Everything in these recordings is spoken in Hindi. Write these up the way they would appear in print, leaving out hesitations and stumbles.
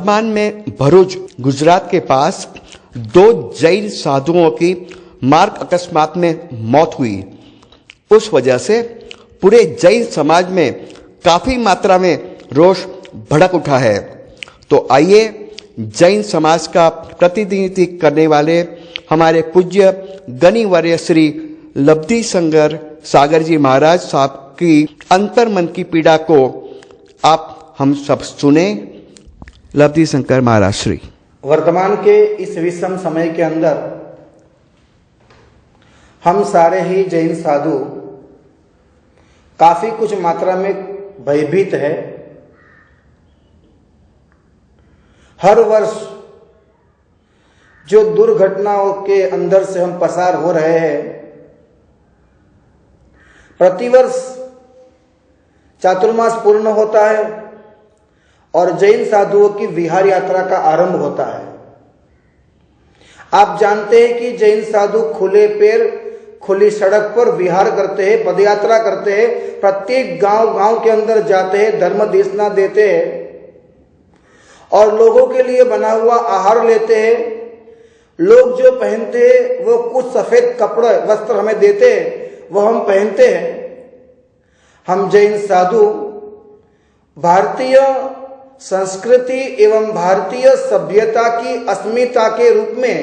वर्तमान में भरूच गुजरात के पास 2 जैन साधुओं की मार्ग अकस्मात में मौत हुई। उस वजह से पूरे जैन समाज में काफी मात्रा में रोष भड़क उठा है। तो आइए जैन समाज का प्रतिनिधित्व करने वाले हमारे पूज्य गणिवर्य श्री लब्धि शंकर सागर जी महाराज साहब की अंतर मन की पीड़ा को आप हम सब सुने। लब्धि शंकर महाराज श्री। वर्तमान के इस विषम समय के अंदर हम सारे ही जैन साधु काफी कुछ मात्रा में भयभीत है। हर वर्ष जो दुर्घटनाओं के अंदर से हम पसार हो रहे हैं, प्रतिवर्ष चातुर्मास पूर्ण होता है और जैन साधुओं की विहार यात्रा का आरंभ होता है। आप जानते हैं कि जैन साधु खुले पैर खुली सड़क पर विहार करते हैं, पदयात्रा करते हैं, प्रत्येक गांव के अंदर जाते हैं, धर्म देशना देते हैं और लोगों के लिए बना हुआ आहार लेते हैं। लोग जो पहनते हैं वो कुछ सफेद कपड़े वस्त्र हमें देते हैं, वो हम पहनते हैं। हम जैन साधु भारतीय संस्कृति एवं भारतीय सभ्यता की अस्मिता के रूप में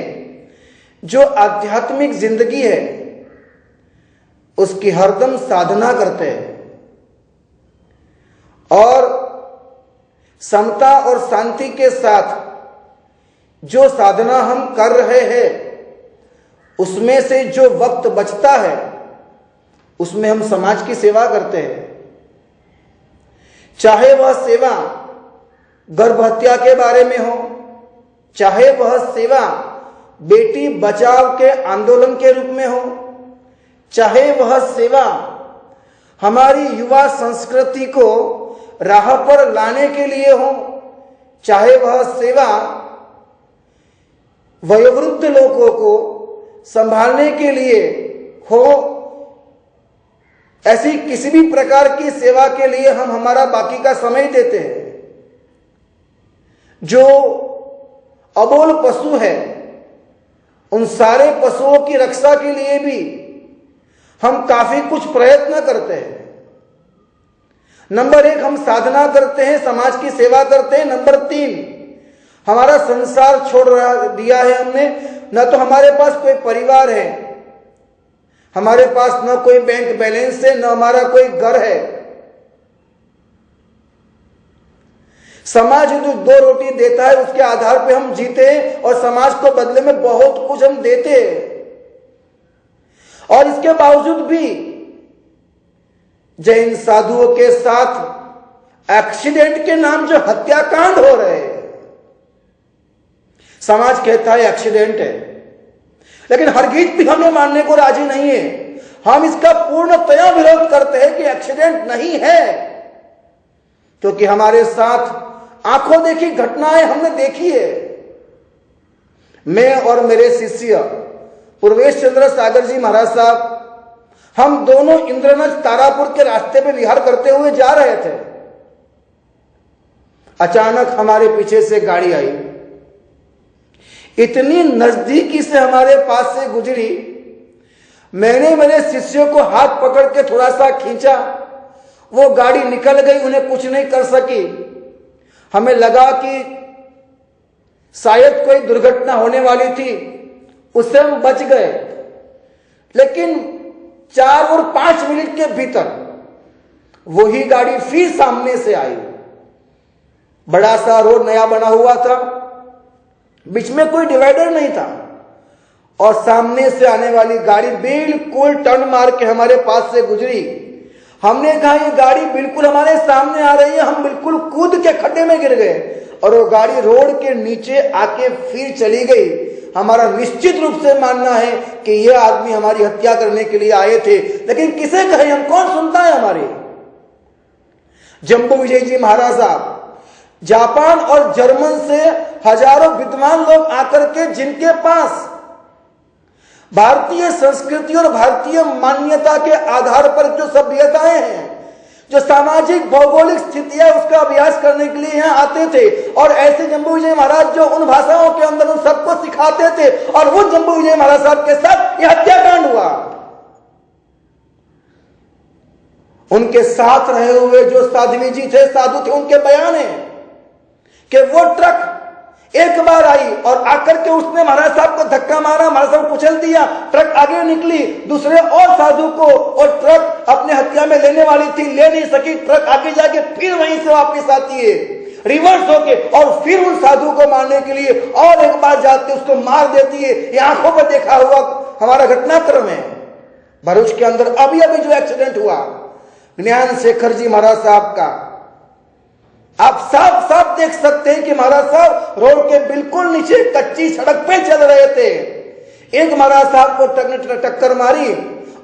जो आध्यात्मिक जिंदगी है उसकी हरदम साधना करते हैं और समता और शांति के साथ जो साधना हम कर रहे हैं उसमें से जो वक्त बचता है उसमें हम समाज की सेवा करते हैं। चाहे वह सेवा गर्भ हत्या के बारे में हो, चाहे वह सेवा बेटी बचाव के आंदोलन के रूप में हो, चाहे वह सेवा हमारी युवा संस्कृति को राह पर लाने के लिए हो, चाहे वह सेवा वयोवृद्ध लोगों को संभालने के लिए हो, ऐसी किसी भी प्रकार की सेवा के लिए हम हमारा बाकी का समय देते हैं। जो अबोल पशु है उन सारे पशुओं की रक्षा के लिए भी हम काफी कुछ प्रयत्न करते हैं। नंबर 1 हम साधना करते हैं, समाज की सेवा करते हैं। नंबर 3 हमारा संसार छोड़ दिया है हमने, न तो हमारे पास कोई परिवार है, हमारे पास न कोई बैंक बैलेंस है, न हमारा कोई घर है। समाज जो 2 रोटी देता है उसके आधार पे हम जीते हैं और समाज को बदले में बहुत कुछ हम देते हैं। और इसके बावजूद भी जैन साधुओं के साथ एक्सीडेंट के नाम जो हत्याकांड हो रहे हैं, समाज कहता है एक्सीडेंट है, लेकिन हरगिज भी हमें मानने को राजी नहीं है। हम इसका पूर्णतया विरोध करते हैं कि एक्सीडेंट नहीं है, क्योंकि हमारे साथ आंखों देखी घटनाएं हमने देखी है। मैं और मेरे शिष्य पूर्वेश चंद्र सागर जी महाराज साहब, हम दोनों इंद्रनज तारापुर के रास्ते पे विहार करते हुए जा रहे थे। अचानक हमारे पीछे से गाड़ी आई, इतनी नजदीकी से हमारे पास से गुजरी। मैंने मेरे शिष्यों को हाथ पकड़ के थोड़ा सा खींचा, वो गाड़ी निकल गई, उन्हें कुछ नहीं कर सकी। हमें लगा कि शायद कोई दुर्घटना होने वाली थी, उससे हम बच गए। लेकिन 4 और 5 मिनट के भीतर वही गाड़ी फिर सामने से आई। बड़ा सा रोड नया बना हुआ था, बीच में कोई डिवाइडर नहीं था और सामने से आने वाली गाड़ी बिल्कुल टर्न मार के हमारे पास से गुजरी। हमने कहा ये गाड़ी बिल्कुल हमारे सामने आ रही है, हम बिल्कुल कूद के खड्डे में गिर गए और वो गाड़ी रोड के नीचे आके फिर चली गई। हमारा निश्चित रूप से मानना है कि ये आदमी हमारी हत्या करने के लिए आए थे, लेकिन किसे कहें हम, कौन सुनता है हमारी। जम्बू विजय जी महाराज साहब, जापान और जर्मन से हजारों विद्वान लोग आकर के, जिनके पास भारतीय संस्कृति और भारतीय मान्यता के आधार पर जो सभ्यताएं हैं, जो सामाजिक भौगोलिक स्थितियां उसका अभ्यास करने के लिए यहाँ आते थे। और ऐसे जम्बू विजय महाराज जो उन भाषाओं के अंदर उन सबको सिखाते थे, और वो जम्बू विजय महाराज साहब के साथ यह हत्याकांड हुआ। उनके साथ रहे हुए जो साध्वी जी थे, साधु थे, उनके बयान है कि वो ट्रक एक बार आई और आकर के उसने महाराज साहब को धक्का मारा, महाराज साहब को कुचल दिया, ट्रक आगे निकली, दूसरे और साधु को और ट्रक अपने हत्या में लेने वाली थी, ले नहीं सकी, ट्रक आगे जाके फिर वहीं से वापस आती है रिवर्स होके, और फिर उन साधु को मारने के लिए और एक बार जाती, उसको मार देती है। ये आंखों पर देखा हुआ हमारा घटनाक्रम है। भरूच के अंदर अभी अभी जो एक्सीडेंट हुआ ज्ञान शेखर जी महाराज साहब का, आप साफ साफ देख सकते हैं कि महाराज साहब रोड के बिल्कुल नीचे कच्ची सड़क पे चल रहे थे। एक महाराज साहब को टक्कर मारी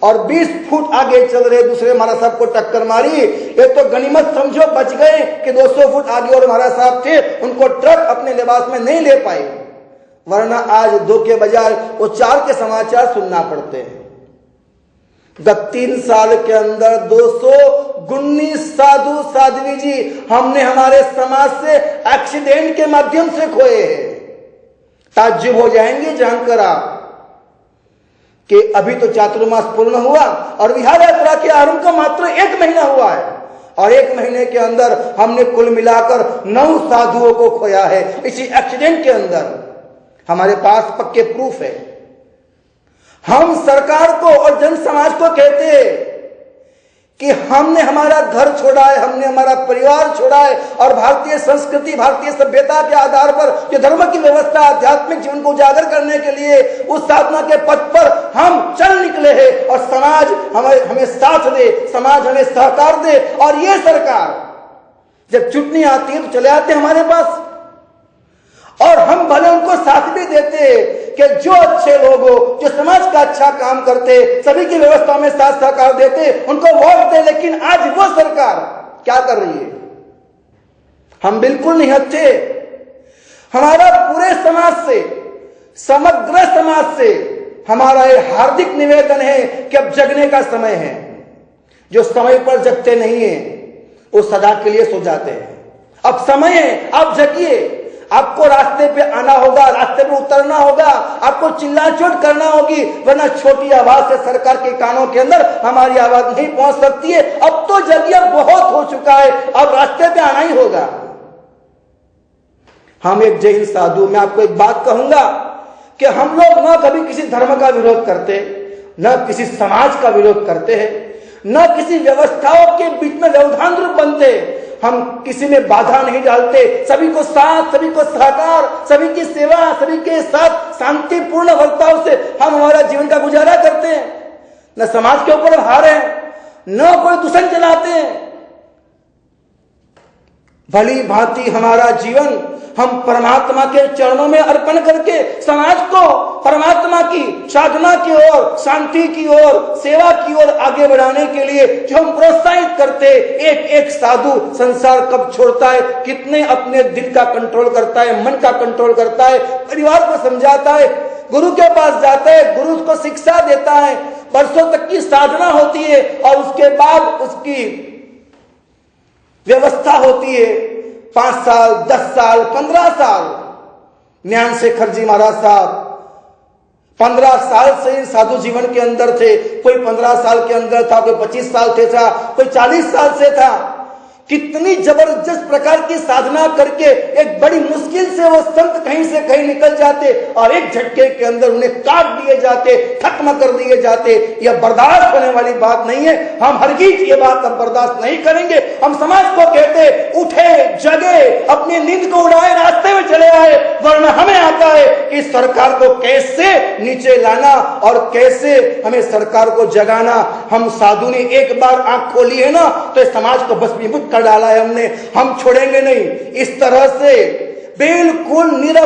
और 20 फुट आगे चल रहे दूसरे महाराज साहब को टक्कर मारी। ये तो गनीमत समझो बच गए कि 200 फुट आगे और महाराज साहब थे, उनको ट्रक अपने लिबास में नहीं ले पाए, वरना आज 2 के बजाय वो 4 के समाचार सुनना पड़ते हैं। गत 3 साल के अंदर 219 साधु साध्वी जी हमने हमारे समाज से एक्सीडेंट के माध्यम से खोए हैं। ताज्जुब हो जाएंगे जानकर आप कि अभी तो चातुर्मास पूर्ण हुआ और विहार यात्रा के आरंभ का मात्र 1 महीना हुआ है, और 1 महीने के अंदर हमने कुल मिलाकर 9 साधुओं को खोया है इसी एक्सीडेंट के अंदर। हमारे पास पक्के प्रूफ है। हम सरकार को और जन समाज को कहते हैं कि हमने हमारा घर छोड़ा है, हमने हमारा परिवार छोड़ा है, और भारतीय संस्कृति भारतीय सभ्यता के आधार पर जो धर्म की व्यवस्था आध्यात्मिक जीवन को उजागर करने के लिए उस साधना के पथ पर हम चल निकले हैं, और समाज हमें साथ दे, समाज हमें सहकार दे। और ये सरकार जब चुटनी आती है तो चले आते हमारे पास, और हम भले उनको साथ भी देते कि जो अच्छे लोग हो, जो समाज का अच्छा काम करते, सभी की व्यवस्था में साथ सहकार देते, उनको वोट दे। लेकिन आज वो सरकार क्या कर रही है? हम बिल्कुल नहीं अच्छे। हमारा पूरे समाज से, समग्र समाज से हमारा एक हार्दिक निवेदन है कि अब जगने का समय है। जो समय पर जगते नहीं है वो सदा के लिए सो जाते हैं। अब समय है, आप जगिए। आपको रास्ते पे आना होगा, रास्ते पे उतरना होगा, आपको चिल्लाचोट करना होगी, वरना छोटी आवाज से सरकार के कानों के अंदर हमारी आवाज नहीं पहुंच सकती है। अब तो जगिए, बहुत हो चुका है, अब रास्ते पे आना ही होगा। हम एक जैन साधु, मैं आपको एक बात कहूंगा कि हम लोग न कभी किसी धर्म का विरोध करते, न किसी समाज का विरोध करते हैं, न किसी व्यवस्थाओं के बीच में व्यवधान रूप बनते। हम किसी में बाधा नहीं डालते, सभी को साथ, सभी को सहकार, सभी की सेवा, सभी के साथ शांतिपूर्ण वर्ताव से हम हमारा जीवन का गुजारा करते हैं। न समाज के ऊपर हार है, न कोई दूषण चलाते हैं। भली भांति हमारा जीवन हम परमात्मा के चरणों में अर्पण करके समाज को परमात्मा की साधना की ओर, शांति की ओर, सेवा की ओर आगे बढ़ाने के लिए जो हम प्रोत्साहित करते। एक एक साधु संसार कब छोड़ता है, कितने अपने दिल का कंट्रोल करता है, मन का कंट्रोल करता है, परिवार को समझाता है, गुरु के पास जाता है, गुरु को शिक्षा देता है, वर्षों तक की साधना होती है और उसके बाद उसकी व्यवस्था होती है। 5 साल, 10 साल, 15 साल। ज्ञान शेखर जी महाराज साहब 15 साल से साधु जीवन के अंदर थे। कोई 15 साल के अंदर था, कोई 25 साल से था, कोई 40 साल से था। कितनी जबरदस्त प्रकार की साधना करके एक बड़ी मुश्किल से वो संत कहीं से कहीं निकल जाते और एक झटके के अंदर उन्हें काट दिए जाते, खत्म कर दिए जाते। यह बर्दाश्त होने वाली बात नहीं है। हम हरगिज ये बात अब बर्दाश्त नहीं करेंगे। हम समाज को कहते, उठे, जगे, अपनी नींद को उड़ाए, रास्ते में चले आए, वरना हमें आता है कि सरकार को कैसे नीचे लाना और कैसे हमें सरकार को जगाना। हम साधु ने एक बार आंख खोली है ना तो इस समाज को भस्मीभूत कर डाला है हमने। हम छोड़ेंगे नहीं। इस तरह से बिल्कुल